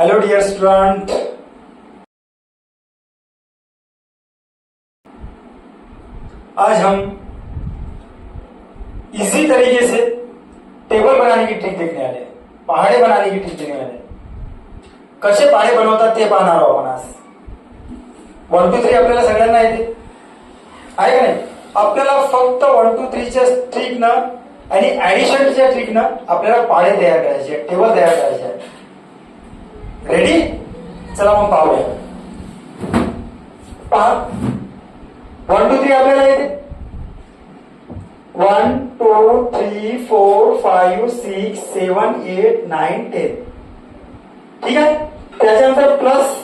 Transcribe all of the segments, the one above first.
Hello Deere student, आज हम easy तरीके से table बनाने की ट्रिक देखने वाले, पहाड़े बनाने की ट्रिक देखने वाले. कसे पहाड़े बनवतात ते पाहणार आहोत आपण आज. 1 2 3 आपल्याला सगळ्यांना येते आहे का नाही. आपल्याला फक्त 1 2 3 च्या ट्रिक न आणि ऍडिशनच्या ट्रिक न आपल्याला पहाडे तयार करायचे, टेबल तयार करायचे. रेडी? चला मग पाहूया. पहा 1 2 3 आपल्याला येते. 1 2 3 4 5 6 7 8 9 10. ठीक आहे. त्याच्यानंतर प्लस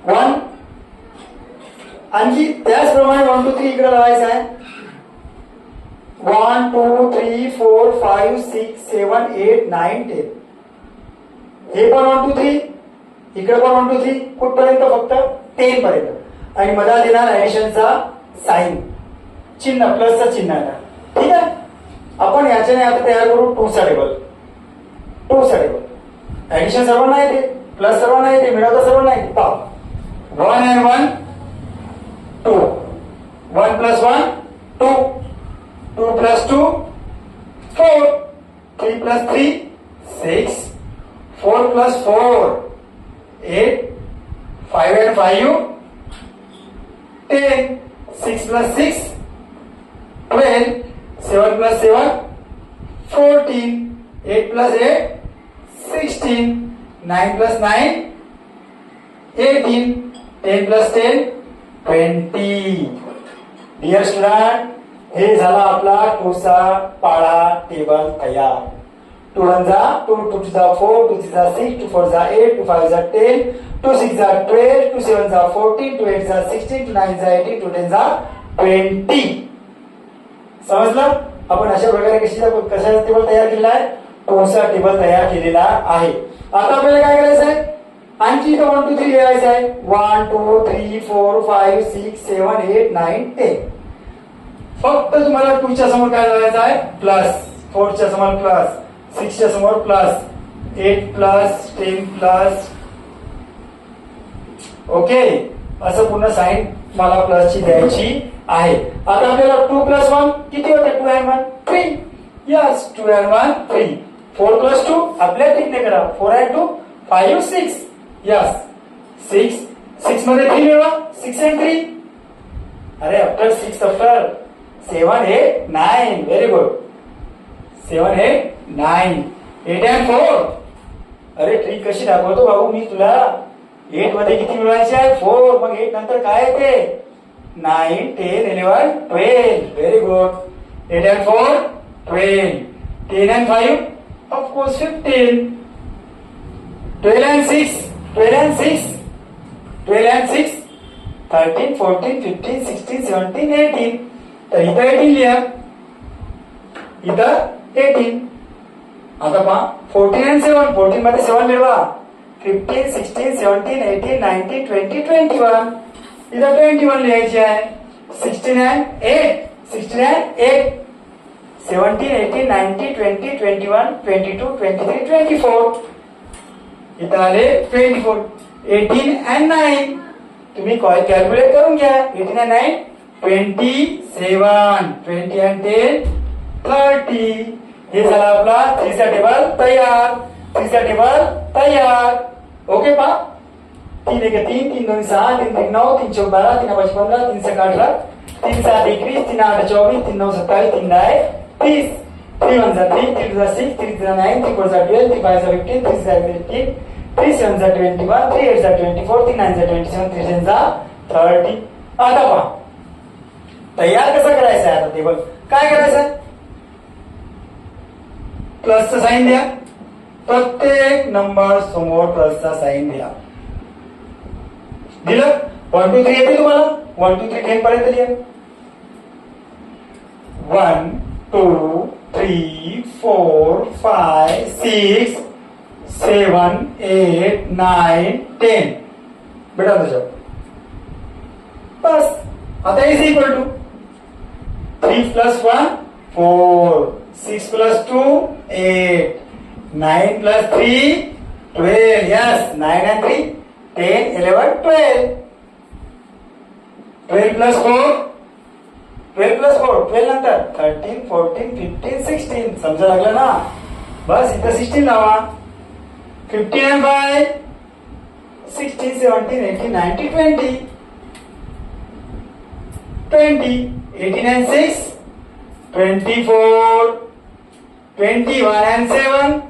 1 आणखी त्याचप्रमाणे 1 2 3 इकडे लावायचं आहे. 1 2 3 4 5 6 7 8 9 10. हे पण 1 2 3 इकडे पण 1 2 3 कुठपर्यंत? फक्त 10 पर्यंत. आणि मधात येणार ऍडिशनचा साइन, चिन्ह, प्लसचं चिन्ह आहे. ठीक आहे. आपण याच्याने आता तयार करू 2 चा टेबल. 2 चा टेबल. ऍडिशन सर्वांना येते, प्लस सर्वांना येते, मिळवता सर्वांना येते. पहा 1 and 1 2, 1 plus 1 2, 2 plus 2 4, 3 plus 3 6, 4 plus 4 8, 5 and 5 10, 6 plus 6 12, 7 plus 7 14, 8 plus 8 16, 9 plus 9 18, 10 plus 10 20. Dear student, हे झाला आपला 2 चा पाळा टेबल तयार. 2 1 जा 2, 2 2 जा 4, 2 3 जा 6, 2 4 जा 8, 2 5 जा 10, 2 6 जा 12, 2 7 जा 14, 2 8 जा 16, 2 9 जा 18, 2 10 जा 20. समजलं? आपण अशा प्रकारे कशाचा टेबल तयार केलेला आहे? 2 चा टेबल तयार केलेला आहे. आता आपल्याला काय करायचं आहे? आणखी इथं 1 2 3 लिहायचं आहे. 1 2 3 4 5 6 7 8 9 10. फक्त तुम्हाला 2 च्या समोर काय लावायचं आहे? प्लस. 4 च्या समोर प्लस, 6 च्या समोर प्लस, 8 प्लस 10 प्लस. ओके, असं पूर्ण साइन मला प्लसची द्यायची आहे. आता आपल्याला 2 plus 1 किती होते? 2 and 1 3. Yes, 2 and 1 3. 4 plus 2 आपल्या ट्रिकने करा. 4 and 2 5 6. यस, 6. 6 मध्ये 3 मिळवा. 6 and 3. अरे after 6 after 7 8 9. Very good. 7 8 9. 8 and 4. अरे ट्रिक कशी दाखवतो भाऊ मी तुला. 8 मध्ये किती मिळवायचे आहे? 4. मग 8 नंतर काय येते? 9 10 11 12. Very good. 8 and 4 12. 10 and 5 of course 15. 12 and 6 12 and 6 12 and 6 13 14 15 16 17 18. तर इथं 18 लिहा, इथं 18. आता पहा 14 and 7. 14 मध्ये 7 मिळवा. 15 16 17 18 19 20 21. इथं 21 लिहायची आहे. 16 and 8 16 and 8 17 18 19 20 21 22 23 24. इथं आले 24. 18 and 9. तुम्ही कॅल्क्युलेट करून घ्या. 18 and 9 27. 20 and 10 30. हे झाला आपला 3 चा टेबल तयार. 3 चा टेबल तयार. ओके पा. 3 1 3 3 2 6 3 3 9 3 4 12 3 5 15 3 6 18 3 7 21 3 8 24 3 9 27 3 10 30. 3 1 जा 3 3 2 जा 6 3 3 जा 9 3 4 जा 12 3 5 जा 15 3 6 जा 18 3 7 जा 21 3 8 जा 24 3 9 जा 27 3 10 जा 30. आता पहा तयार कसं करायचं आहे. आता टेबल काय करायचं? प्लसचं साइन द्या. प्रत्येक नंबर समोर प्लसचा साइन द्या. दिलं? 1 2 3 येते तुम्हाला. 1 2 3 10 पर्यंत लिहा. 1 2 3 4 5 6 7 8 9 10. बेटा तुझ्या बस. आता is equal to 3 plus 1 4, 6 plus 2 8, 9 plus 3 12. Yes, 9 and 3, 10, 11, 12. 12 plus 4, 12 plus 4, 12 नंतर 13, 14, 15, 16. समजा लागलं ना? बस इथं 16 लावा. 15 and 5, 16, 17, 18, 19, 20. 20, 18 and 6, 24. 21 and 7,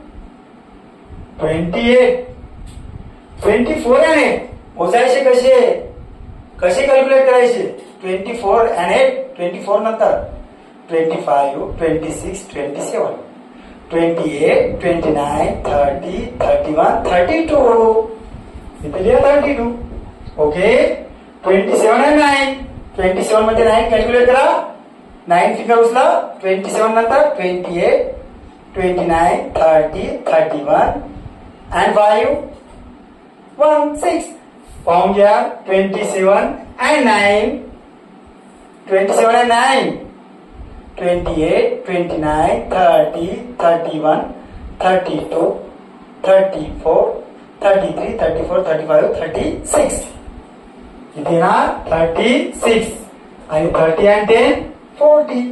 28. 24 and 8. मोजायचे कसे? कसे कॅल्क्युलेट करायचे? 24 and 8, 24 नंतर 25, 26, 27, 28, 29, 30, 31, 32. इथे लिहा 32. ओके. 27 and 9. 27 मध्ये 9 कॅल्क्युलेट करा. 9 फिगर उचला. 27 नंतर 28, 29, 30, 31 and 5, 1, 6. पाहून घ्या. 27 and 9, 27 and 9, 28, 29, 30, 31, 32, 34, 33, 34, 35, 36. इथे ना 36 आणि 30 and 10, 40.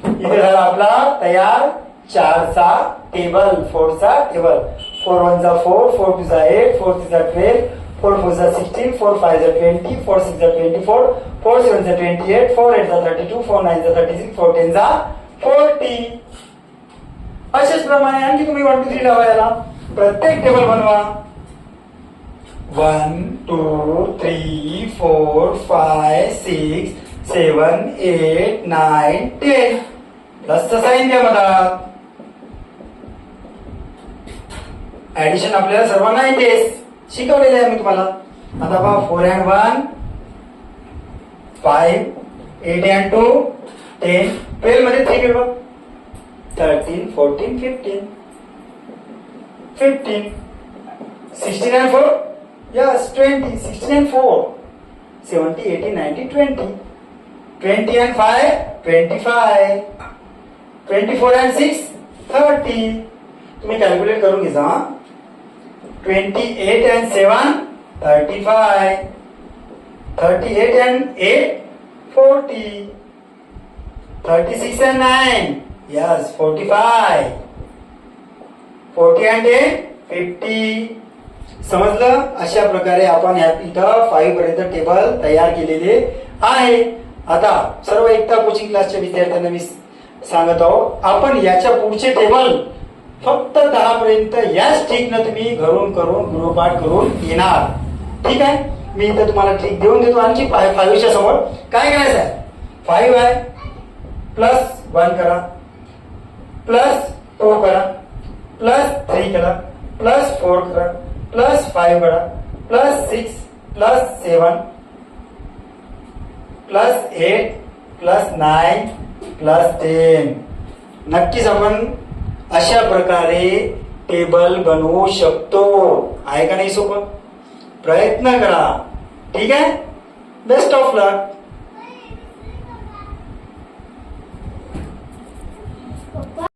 इथे झाला आपला तयार 4 चा टेबल, 4 चा टेबल. 4 1 जा 4, 4 2 जा 8, 4 3 जा 12, 4 4 जा 16, 4 5 जा 20, 4 6 जा 24, 4 7 जा 28, 4 8 जा 32, 4 9 जा 36, 4 10 जा 40. अशाच प्रमाणे आणखी तुम्ही 1 2 3 लावा. याला प्रत्येक टेबल बनवा. 1 2 3 4 5 6 7 8 9 10. प्लसचा साईन द्या मला. ऍडिशन आपल्याला सर्वांना येतेच, शिकवलेले आहे मी तुम्हाला. आता पहा 4 and 1, 5, 8 and 2, 10, 12 मध्ये 3 घेऊ. 13, 14, 15, 15, 16 and 4, yes 20, 16 and 4, 70, 80, 90, 20, 20 and 5, 25, 24 and 6, 30. तुम्ही कॅल्क्युलेट करून घ्या. 28 and 7, 35, 38 and 8, 40, 36 and 9, yes 45, 40 and 10, 50. समजलं? अशा प्रकारे आपण इथं 5 पर्यंत टेबल तयार केलेले आहे. आता सर्व एकता कोचिंग क्लासच्या विद्यार्थ्यांना मी सांगत आहोत, आपण याच्या पुढचे टेबल फक्त 10 पर्यंत याच ट्रिकनं तुम्ही घरून करून गृहपाठ करून येणार. ठीक आहे. मी इथं तुम्हाला ट्रिक देऊन देतो. आणखी 5च्या समोर काय करायचं आहे? 5 आहे, प्लस 1 करा, प्लस 2 करा, प्लस 3 करा, प्लस 4 करा, प्लस 5 करा, plus 6, plus 7, plus 8, plus 9, plus 10. नक्कीच आपण अशा प्रकारे टेबल बनवू शकतो. आहे का नाही सोपं? प्रयत्न करा. ठीक आहे. Best of luck.